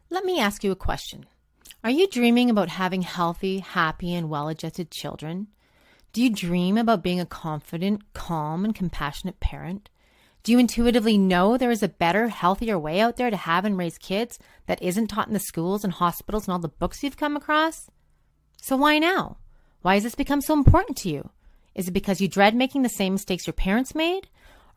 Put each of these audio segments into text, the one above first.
Let me ask you a question. Are you dreaming about having healthy, happy, and well-adjusted children? Do you dream about being a confident, calm, and compassionate parent? Do you intuitively know there is a better, healthier way out there to have and raise kids that isn't taught in the schools and hospitals and all the books you've come across? So why now? Why has this become so important to you? Is it because you dread making the same mistakes your parents made?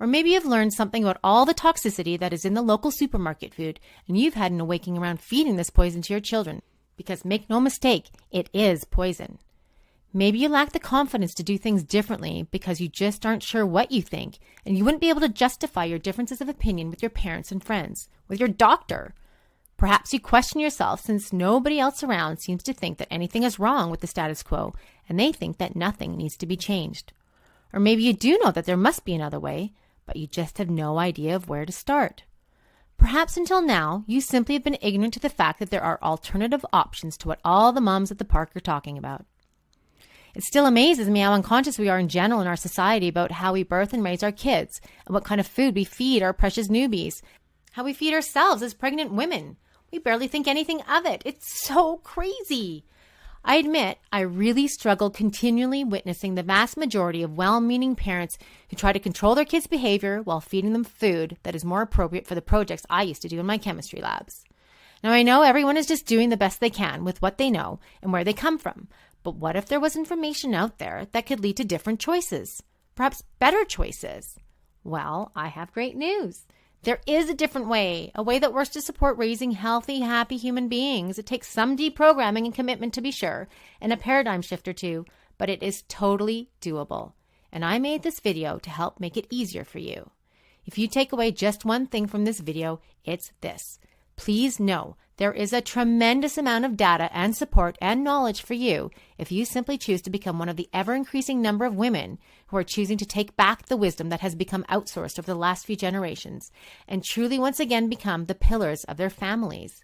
Or maybe you've learned something about all the toxicity that is in the local supermarket food and you've had an awakening around feeding this poison to your children. Because make no mistake, it is poison. Maybe you lack the confidence to do things differently because you just aren't sure what you think and you wouldn't be able to justify your differences of opinion with your parents and friends, with your doctor. Perhaps you question yourself since nobody else around seems to think that anything is wrong with the status quo and they think that nothing needs to be changed. Or maybe you do know that there must be another way, but you just have no idea of where to start. Perhaps until now, you simply have been ignorant to the fact that there are alternative options to what all the moms at the park are talking about. It still amazes me how unconscious we are in general in our society about how we birth and raise our kids and what kind of food we feed our precious newbies, how we feed ourselves as pregnant women. We barely think anything of it. It's so crazy. I admit I really struggled continually witnessing the vast majority of well-meaning parents who try to control their kids' behavior while feeding them food that is more appropriate for the projects I used to do in my chemistry labs. Now I know everyone is just doing the best they can with what they know and where they come from, but what if there was information out there that could lead to different choices, perhaps better choices? Well, I have great news. There is a different way, a way that works to support raising healthy, happy human beings. It takes some deprogramming and commitment to be sure, and a paradigm shift or two, but it is totally doable. And I made this video to help make it easier for you. If you take away just one thing from this video, it's this. Please know there is a tremendous amount of data and support and knowledge for you if you simply choose to become one of the ever-increasing number of women who are choosing to take back the wisdom that has become outsourced over the last few generations and truly once again become the pillars of their families.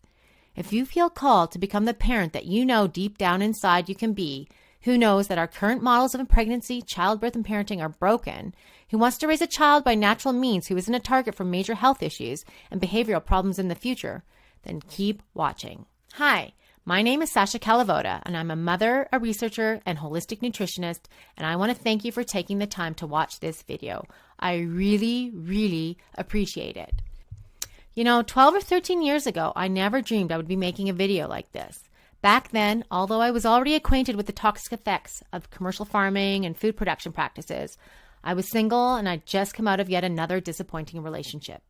If you feel called to become the parent that you know deep down inside you can be, who knows that our current models of pregnancy, childbirth, and parenting are broken, who wants to raise a child by natural means who isn't a target for major health issues and behavioral problems in the future, then keep watching. Hi, my name is Sasha Calavoda, and I'm a mother, a researcher, and holistic nutritionist, and I want to thank you for taking the time to watch this video. I really, really appreciate it. 12 or 13 years ago, I never dreamed I would be making a video like this. Back then, although I was already acquainted with the toxic effects of commercial farming and food production practices, I was single and I'd just come out of yet another disappointing relationship.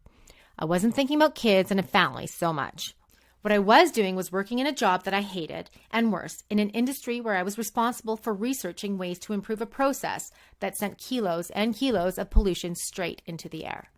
I wasn't thinking about kids and a family so much. What I was doing was working in a job that I hated, and worse, in an industry where I was responsible for researching ways to improve a process that sent kilos and kilos of pollution straight into the air.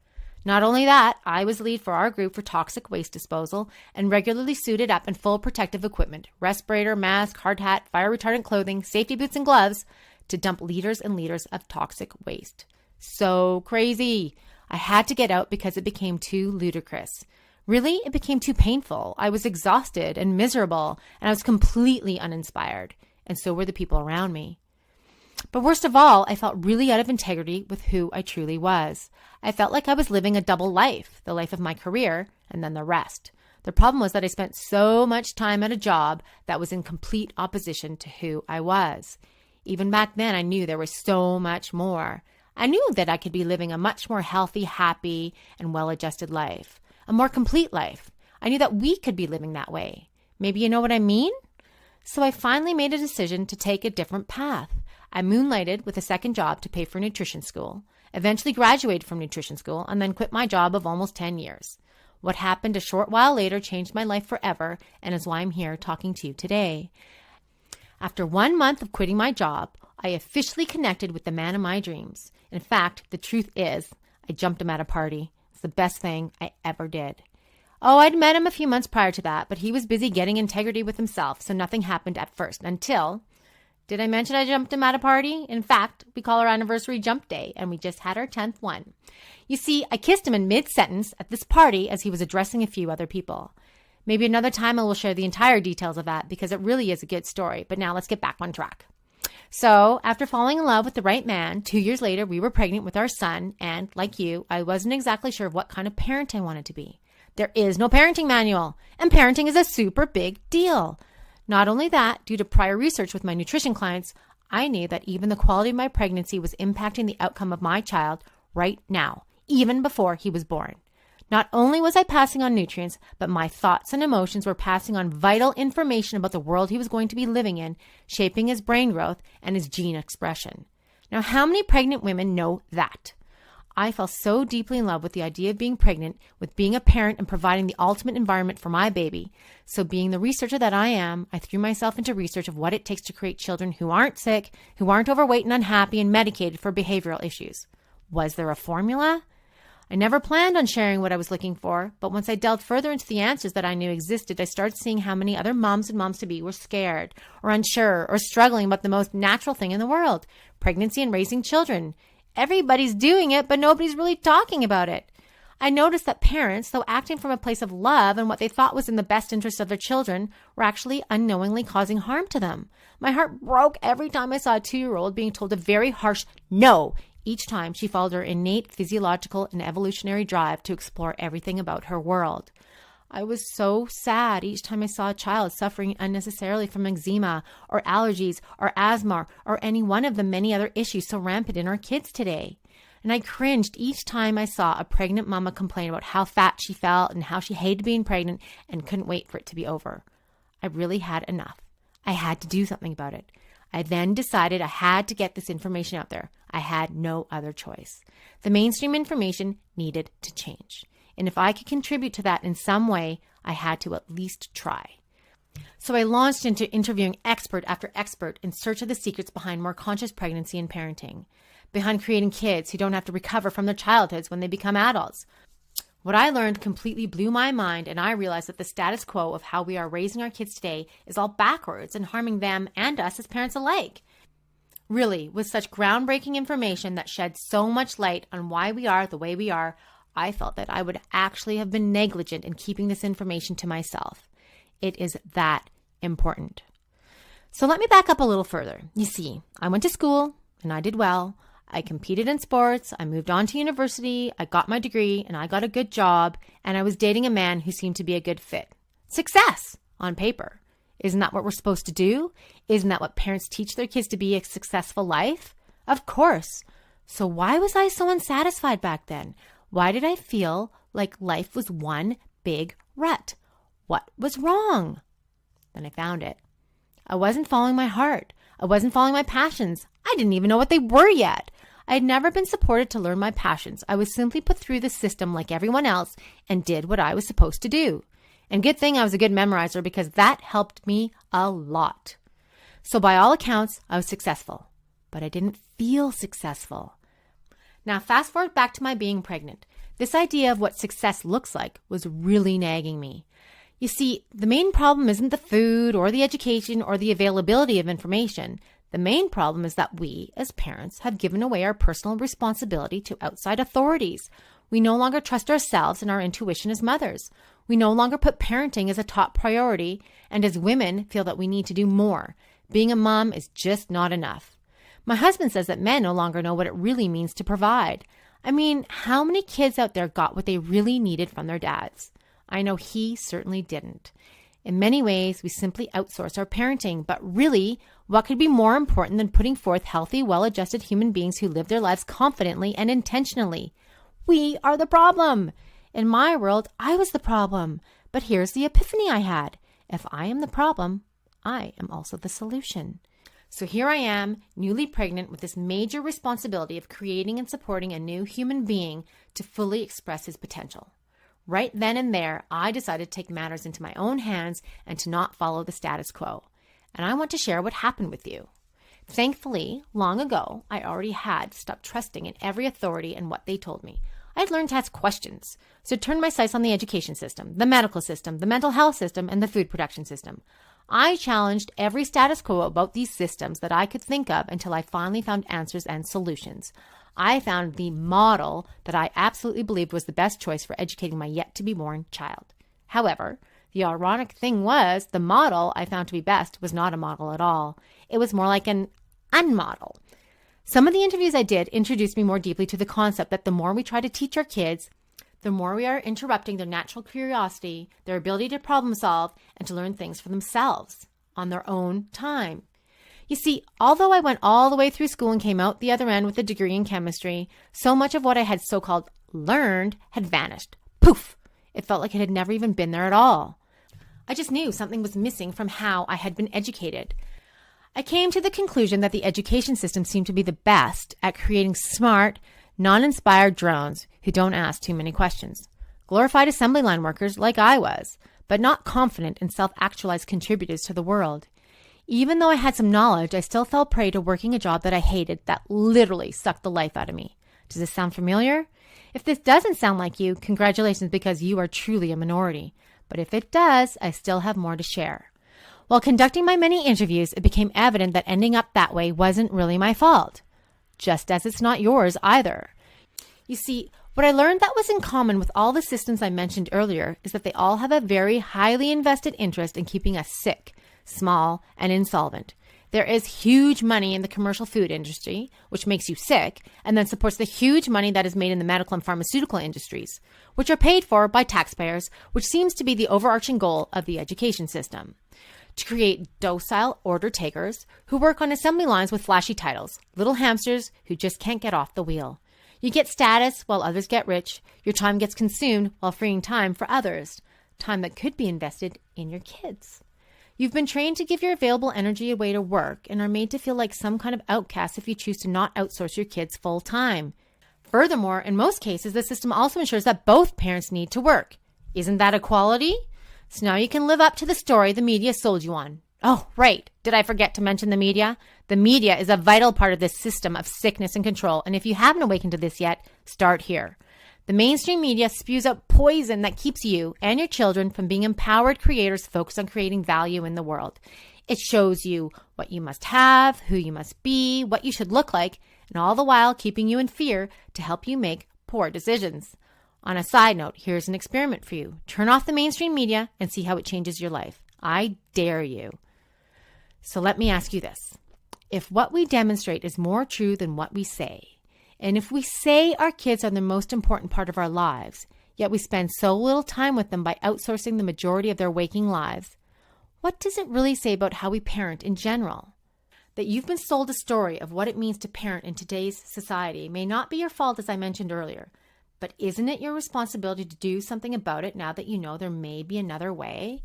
Not only that, I was lead for our group for toxic waste disposal and regularly suited up in full protective equipment, respirator, mask, hard hat, fire retardant clothing, safety boots, and gloves to dump liters and liters of toxic waste. So crazy. I had to get out because it became too ludicrous. Really, it became too painful. I was exhausted and miserable, and I was completely uninspired. And so were the people around me. But worst of all, I felt really out of integrity with who I truly was. I felt like I was living a double life, the life of my career and then the rest. The problem was that I spent so much time at a job that was in complete opposition to who I was. Even back then, I knew there was so much more. I knew that I could be living a much more healthy, happy, and well-adjusted life, a more complete life. I knew that we could be living that way. Maybe you know what I mean? So I finally made a decision to take a different path. I moonlighted with a second job to pay for nutrition school, eventually graduated from nutrition school, and then quit my job of almost 10 years. What happened a short while later changed my life forever and is why I'm here talking to you today. After 1 month of quitting my job, I officially connected with the man of my dreams. In fact, the truth is, I jumped him at a party. It's the best thing I ever did. Oh, I'd met him a few months prior to that, but he was busy getting integrity with himself, so nothing happened at first until... Did I mention I jumped him at a party? In fact, we call our anniversary Jump Day, and we just had our 10th one. You see, I kissed him in mid-sentence at this party as he was addressing a few other people. Maybe another time I will share the entire details of that because it really is a good story, but now let's get back on track. So, after falling in love with the right man, 2 years later, we were pregnant with our son, and like you, I wasn't exactly sure what kind of parent I wanted to be. There is no parenting manual, and parenting is a super big deal. Not only that, due to prior research with my nutrition clients, I knew that even the quality of my pregnancy was impacting the outcome of my child right now, even before he was born. Not only was I passing on nutrients, but my thoughts and emotions were passing on vital information about the world he was going to be living in, shaping his brain growth and his gene expression. Now, how many pregnant women know that? I fell so deeply in love with the idea of being pregnant, with being a parent and providing the ultimate environment for my baby. So being the researcher that I am, I threw myself into research of what it takes to create children who aren't sick, who aren't overweight and unhappy and medicated for behavioral issues. Was there a formula? I never planned on sharing what I was looking for, but once I delved further into the answers that I knew existed, I started seeing how many other moms and moms-to-be were scared or unsure or struggling about the most natural thing in the world, pregnancy and raising children. Everybody's doing it, but nobody's really talking about it. I noticed that parents, though acting from a place of love and what they thought was in the best interest of their children, were actually unknowingly causing harm to them. My heart broke every time I saw a 2-year-old being told a very harsh no each time she followed her innate physiological and evolutionary drive to explore everything about her world. I was so sad each time I saw a child suffering unnecessarily from eczema or allergies or asthma or any one of the many other issues so rampant in our kids today. And I cringed each time I saw a pregnant mama complain about how fat she felt and how she hated being pregnant and couldn't wait for it to be over. I really had enough. I had to do something about it. I then decided I had to get this information out there. I had no other choice. The mainstream information needed to change. And if I could contribute to that in some way, I had to at least try. So I launched into interviewing expert after expert in search of the secrets behind more conscious pregnancy and parenting, behind creating kids who don't have to recover from their childhoods when they become adults. What I learned completely blew my mind, and I realized that the status quo of how we are raising our kids today is all backwards and harming them and us as parents alike. Really, with such groundbreaking information that sheds so much light on why we are the way we are, I felt that I would actually have been negligent in keeping this information to myself. It is that important. So let me back up a little further. You see, I went to school and I did well. I competed in sports, I moved on to university, I got my degree, and I got a good job, and I was dating a man who seemed to be a good fit. Success on paper. Isn't that what we're supposed to do? Isn't that what parents teach their kids to be a successful life? Of course. So why was I so unsatisfied back then? Why did I feel like life was one big rut? What was wrong? Then I found it. I wasn't following my heart. I wasn't following my passions. I didn't even know what they were yet. I had never been supported to learn my passions. I was simply put through the system like everyone else and did what I was supposed to do. And good thing I was a good memorizer because that helped me a lot. So by all accounts, I was successful, but I didn't feel successful. Now fast forward back to my being pregnant. This idea of what success looks like was really nagging me. You see, the main problem isn't the food or the education or the availability of information. The main problem is that we, as parents, have given away our personal responsibility to outside authorities. We no longer trust ourselves and our intuition as mothers. We no longer put parenting as a top priority, and as women feel that we need to do more. Being a mom is just not enough. My husband says that men no longer know what it really means to provide. I mean, how many kids out there got what they really needed from their dads? I know he certainly didn't. In many ways, we simply outsource our parenting, but really, what could be more important than putting forth healthy, well-adjusted human beings who live their lives confidently and intentionally? We are the problem. In my world, I was the problem. But here's the epiphany I had. If I am the problem, I am also the solution. So here I am, newly pregnant with this major responsibility of creating and supporting a new human being to fully express his potential. Right then and there, I decided to take matters into my own hands and to not follow the status quo. And I want to share what happened with you. Thankfully, long ago, I already had stopped trusting in every authority and what they told me. I had learned to ask questions, so I turned my sights on the education system, the medical system, the mental health system, and the food production system. I challenged every status quo about these systems that I could think of until I finally found answers and solutions. I found the model that I absolutely believed was the best choice for educating my yet-to-be-born child. However, the ironic thing was the model I found to be best was not a model at all. It was more like an unmodel. Some of the interviews I did introduced me more deeply to the concept that the more we try to teach our kids, the more we are interrupting their natural curiosity, their ability to problem solve, and to learn things for themselves on their own time. You see, although I went all the way through school and came out the other end with a degree in chemistry, so much of what I had so-called learned had vanished. Poof! It felt like it had never even been there at all. I just knew something was missing from how I had been educated. I came to the conclusion that the education system seemed to be the best at creating smart, non-inspired drones who don't ask too many questions. Glorified assembly line workers like I was, but not confident and self-actualized contributors to the world. Even though I had some knowledge, I still fell prey to working a job that I hated that literally sucked the life out of me. Does this sound familiar? If this doesn't sound like you, congratulations, because you are truly a minority. But if it does, I still have more to share. While conducting my many interviews, it became evident that ending up that way wasn't really my fault. Just as it's not yours either. You see, what I learned that was in common with all the systems I mentioned earlier is that they all have a very highly invested interest in keeping us sick, small, and insolvent. There is huge money in the commercial food industry, which makes you sick, and then supports the huge money that is made in the medical and pharmaceutical industries, which are paid for by taxpayers, which seems to be the overarching goal of the education system. To create docile order takers who work on assembly lines with flashy titles, little hamsters who just can't get off the wheel. You get status while others get rich. Your time gets consumed while freeing time for others, time that could be invested in your kids. You've been trained to give your available energy away to work and are made to feel like some kind of outcast if you choose to not outsource your kids full time. Furthermore, in most cases, the system also ensures that both parents need to work. Isn't that equality? So now you can live up to the story the media sold you on. Oh, right. Did I forget to mention the media? The media is a vital part of this system of sickness and control. And if you haven't awakened to this yet, start here. The mainstream media spews out poison that keeps you and your children from being empowered creators focused on creating value in the world. It shows you what you must have, who you must be, what you should look like, and all the while keeping you in fear to help you make poor decisions. On a side note, here's an experiment for you. Turn off the mainstream media and see how it changes your life. I dare you. So let me ask you this. If what we demonstrate is more true than what we say, and if we say our kids are the most important part of our lives, yet we spend so little time with them by outsourcing the majority of their waking lives, what does it really say about how we parent in general? That you've been sold a story of what it means to parent in today's society may not be your fault, as I mentioned earlier, but isn't it your responsibility to do something about it now that you know there may be another way?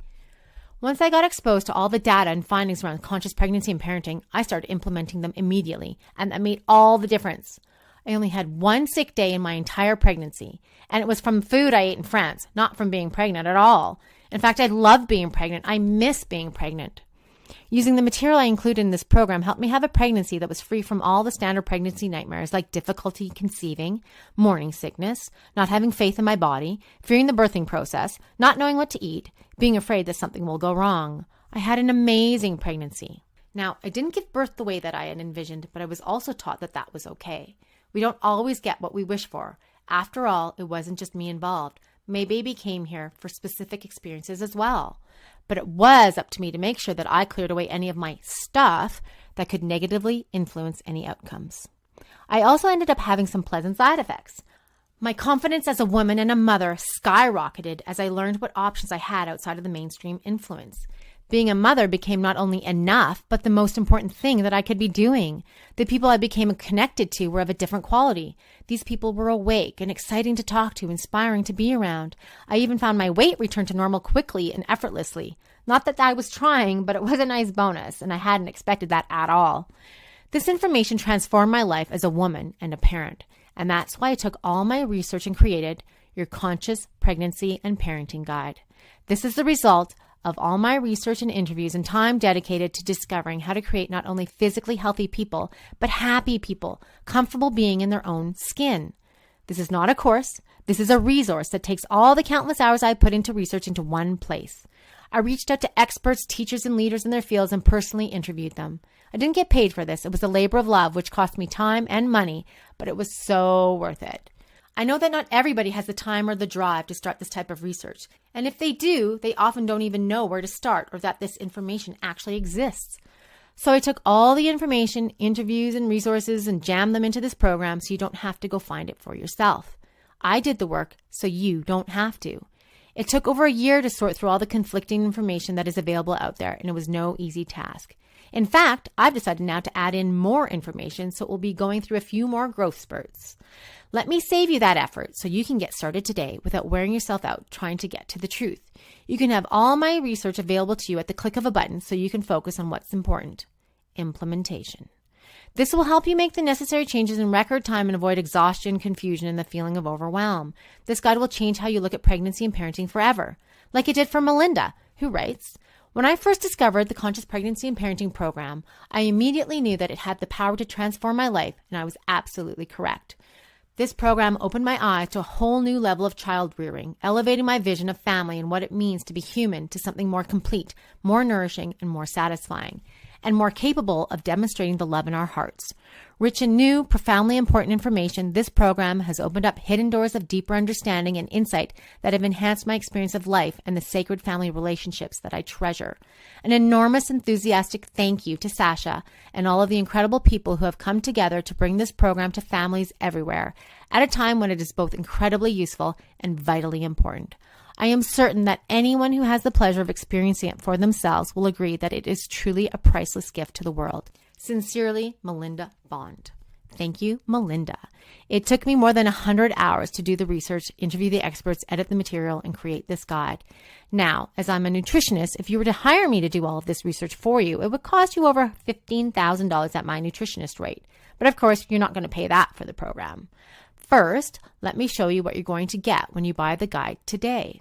Once I got exposed to all the data and findings around conscious pregnancy and parenting, I started implementing them immediately, and that made all the difference. I only had one sick day in my entire pregnancy, and it was from food I ate in France, not from being pregnant at all. In fact, I love being pregnant. I miss being pregnant. Using the material I included in this program helped me have a pregnancy that was free from all the standard pregnancy nightmares like difficulty conceiving, morning sickness, not having faith in my body, fearing the birthing process, not knowing what to eat, being afraid that something will go wrong. I had an amazing pregnancy. Now, I didn't give birth the way that I had envisioned, but I was also taught that that was okay. We don't always get what we wish for. After all, it wasn't just me involved. My baby came here for specific experiences as well. But it was up to me to make sure that I cleared away any of my stuff that could negatively influence any outcomes. I also ended up having some pleasant side effects. My confidence as a woman and a mother skyrocketed as I learned what options I had outside of the mainstream influence. Being a mother became not only enough, but the most important thing that I could be doing. The people I became connected to were of a different quality. These people were awake and exciting to talk to, inspiring to be around. I even found my weight return to normal quickly and effortlessly. Not that I was trying, but it was a nice bonus, and I hadn't expected that at all. This information transformed my life as a woman and a parent, and that's why I took all my research and created your Conscious Pregnancy and Parenting Guide. This is the result of all my research and interviews and time dedicated to discovering how to create not only physically healthy people, but happy people, comfortable being in their own skin. This is not a course. This is a resource that takes all the countless hours I put into research into one place. I reached out to experts, teachers, and leaders in their fields and personally interviewed them. I didn't get paid for this. It was a labor of love, which cost me time and money, but it was so worth it. I know that not everybody has the time or the drive to start this type of research. And if they do, they often don't even know where to start or that this information actually exists. So I took all the information, interviews, and resources and jammed them into this program so you don't have to go find it for yourself. I did the work so you don't have to. It took over a year to sort through all the conflicting information that is available out there, and it was no easy task. In fact, I've decided now to add in more information, so it will be going through a few more growth spurts. Let me save you that effort so you can get started today without wearing yourself out trying to get to the truth. You can have all my research available to you at the click of a button so you can focus on what's important: implementation. This will help you make the necessary changes in record time and avoid exhaustion, confusion, and the feeling of overwhelm. This guide will change how you look at pregnancy and parenting forever, like it did for Melinda, who writes, "When I first discovered the Conscious Pregnancy and Parenting program, I immediately knew that it had the power to transform my life, and I was absolutely correct. This program opened my eyes to a whole new level of child rearing, elevating my vision of family and what it means to be human to something more complete, more nourishing, and more satisfying, and more capable of demonstrating the love in our hearts. Rich in new, profoundly important information, this program has opened up hidden doors of deeper understanding and insight that have enhanced my experience of life and the sacred family relationships that I treasure. An enormous, enthusiastic thank you to Sasha and all of the incredible people who have come together to bring this program to families everywhere at a time when it is both incredibly useful and vitally important. I am certain that anyone who has the pleasure of experiencing it for themselves will agree that it is truly a priceless gift to the world. Sincerely, Melinda Bond." Thank you, Melinda. It took me more than 100 hours to do the research, interview the experts, edit the material, and create this guide. Now, as I'm a nutritionist, if you were to hire me to do all of this research for you, it would cost you over $15,000 at my nutritionist rate. But of course, you're not going to pay that for the program. First, let me show you what you're going to get when you buy the guide today.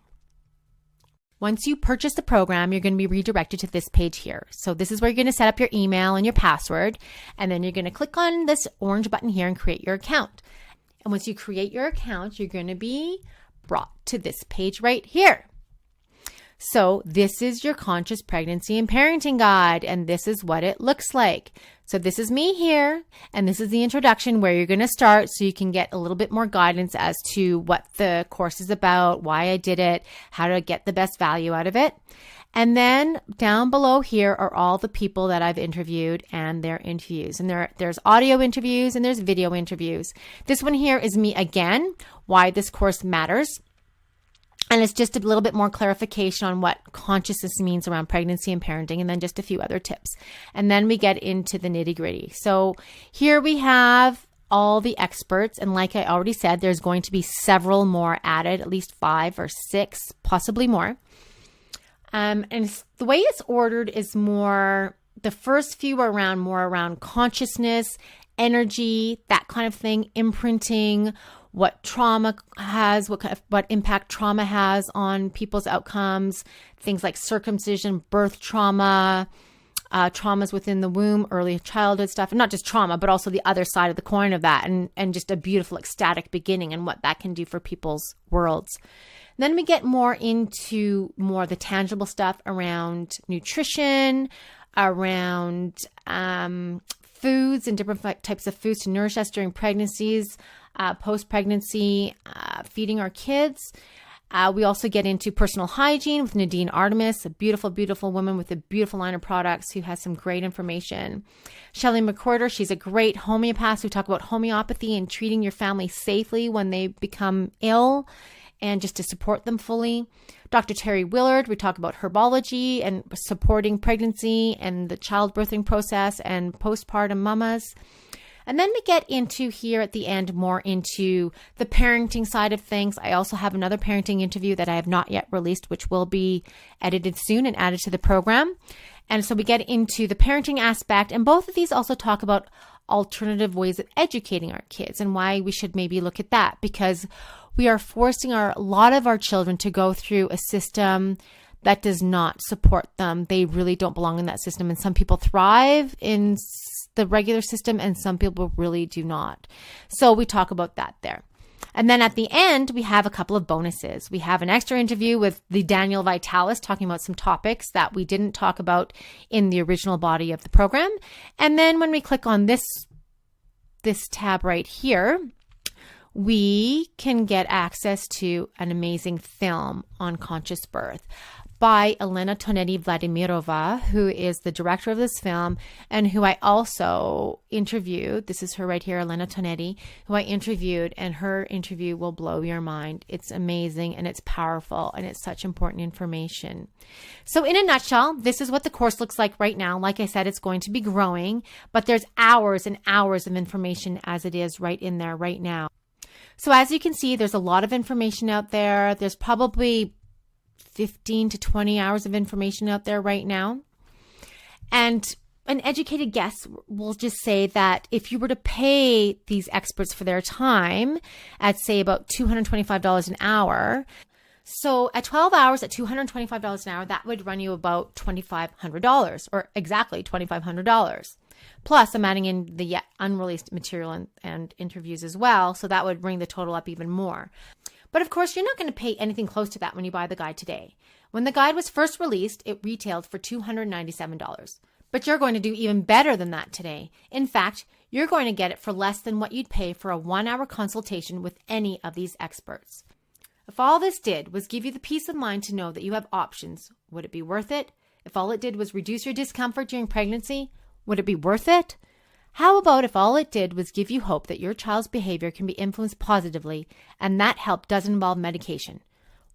Once you purchase the program, you're going to be redirected to this page here. So this is where you're going to set up your email and your password, and then you're going to click on this orange button here and create your account. And once you create your account, you're going to be brought to this page right here. So this is your Conscious Pregnancy and Parenting Guide, and this is what it looks like. So this is me here, and this is the introduction where you're going to start so you can get a little bit more guidance as to what the course is about, why I did it, how to get the best value out of it. And then down below here are all the people that I've interviewed and their interviews. And there's audio interviews and there's video interviews. This one here is me again, why this course matters. And it's just a little bit more clarification on what consciousness means around pregnancy and parenting, and then just a few other tips. And then we get into the nitty-gritty. So here we have all the experts. And like I already said, there's going to be several more added, at least 5 or 6, possibly more. And the way it's ordered is more, the first few are more around consciousness, energy, that kind of thing, imprinting, what trauma has, what impact trauma has on people's outcomes, things like circumcision, birth trauma, traumas within the womb, early childhood stuff, and not just trauma, but also the other side of the coin of that, and just a beautiful ecstatic beginning and what that can do for people's worlds. Then we get more into more the tangible stuff around nutrition, around foods and different types of foods to nourish us during pregnancies, post-pregnancy, feeding our kids. We also get into personal hygiene with Nadine Artemis, a beautiful, beautiful woman with a beautiful line of products who has some great information. Shelley McWhorter, she's a great homeopath. We talk about homeopathy and treating your family safely when they become ill and just to support them fully. Dr. Terry Willard, we talk about herbology and supporting pregnancy and the childbirthing process and postpartum mamas. And then we get into here at the end more into the parenting side of things. I also have another parenting interview that I have not yet released, which will be edited soon and added to the program. And so we get into the parenting aspect. And both of these also talk about alternative ways of educating our kids and why we should maybe look at that, because we are forcing a lot of our children to go through a system that does not support them. They really don't belong in that system. And some people thrive in the regular system and some people really do not. So we talk about that there. And then at the end, we have a couple of bonuses. We have an extra interview with the Daniel Vitalis talking about some topics that we didn't talk about in the original body of the program. And then when we click on this tab right here, we can get access to an amazing film on conscious birth. by Elena Tonetti Vladimirova, who is the director of this film and who I also interviewed. This is her right here, Elena Tonetti, who I interviewed, and her interview will blow your mind. It's amazing and it's powerful and it's such important information. So in a nutshell, this is what the course looks like right now. Like I said, it's going to be growing, but there's hours and hours of information as it is right in there right now. So as you can see, there's a lot of information out there. There's probably 15 to 20 hours of information out there right now. And an educated guess will just say that if you were to pay these experts for their time at, say, about $225 an hour, so at 12 hours at $225 an hour, that would run you about $2,500, or exactly $2,500. Plus, I'm adding in the yet unreleased material and interviews as well, so that would bring the total up even more. But of course, you're not going to pay anything close to that when you buy the guide today. When the guide was first released, it retailed for $297. But you're going to do even better than that today. In fact, you're going to get it for less than what you'd pay for a 1-hour consultation with any of these experts. If all this did was give you the peace of mind to know that you have options, would it be worth it? If all it did was reduce your discomfort during pregnancy, would it be worth it? How about if all it did was give you hope that your child's behavior can be influenced positively and that help doesn't involve medication?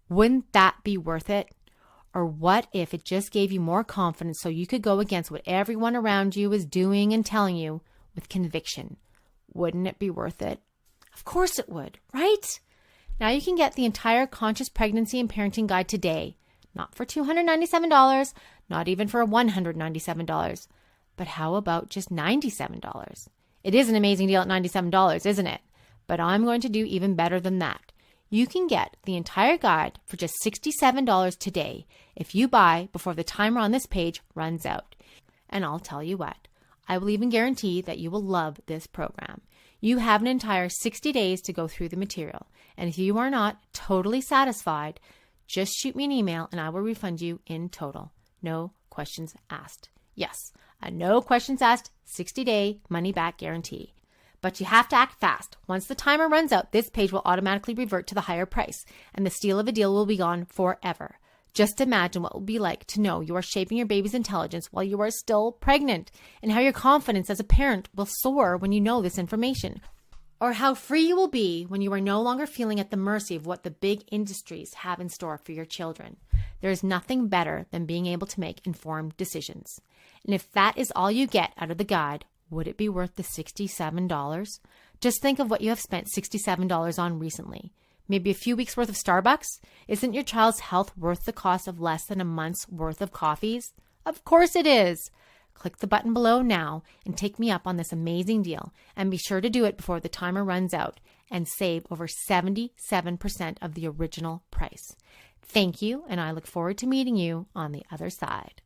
Wouldn't that be worth it? Or what if it just gave you more confidence so you could go against what everyone around you is doing and telling you with conviction? Wouldn't it be worth it? Of course it would, right? Now you can get the entire Conscious Pregnancy and Parenting Guide today, not for $297, not even for $197. But how about just $97? It is an amazing deal at $97, isn't it? But I'm going to do even better than that. You can get the entire guide for just $67 today if you buy before the timer on this page runs out. And I'll tell you what, I will even guarantee that you will love this program. You have an entire 60 days to go through the material. And if you are not totally satisfied, just shoot me an email and I will refund you in total. No questions asked. Yes, a no questions asked 60-day money-back guarantee. But you have to act fast. Once the timer runs out, this page will automatically revert to the higher price, and the steal of a deal will be gone forever. Just imagine what it will be like to know you are shaping your baby's intelligence while you are still pregnant, and how your confidence as a parent will soar when you know this information. Or how free you will be when you are no longer feeling at the mercy of what the big industries have in store for your children. There is nothing better than being able to make informed decisions. And if that is all you get out of the guide, would it be worth the $67? Just think of what you have spent $67 on recently. Maybe a few weeks worth of Starbucks? Isn't your child's health worth the cost of less than a month's worth of coffees? Of course it is. Click the button below now and take me up on this amazing deal, and be sure to do it before the timer runs out and save over 77% of the original price. Thank you, and I look forward to meeting you on the other side.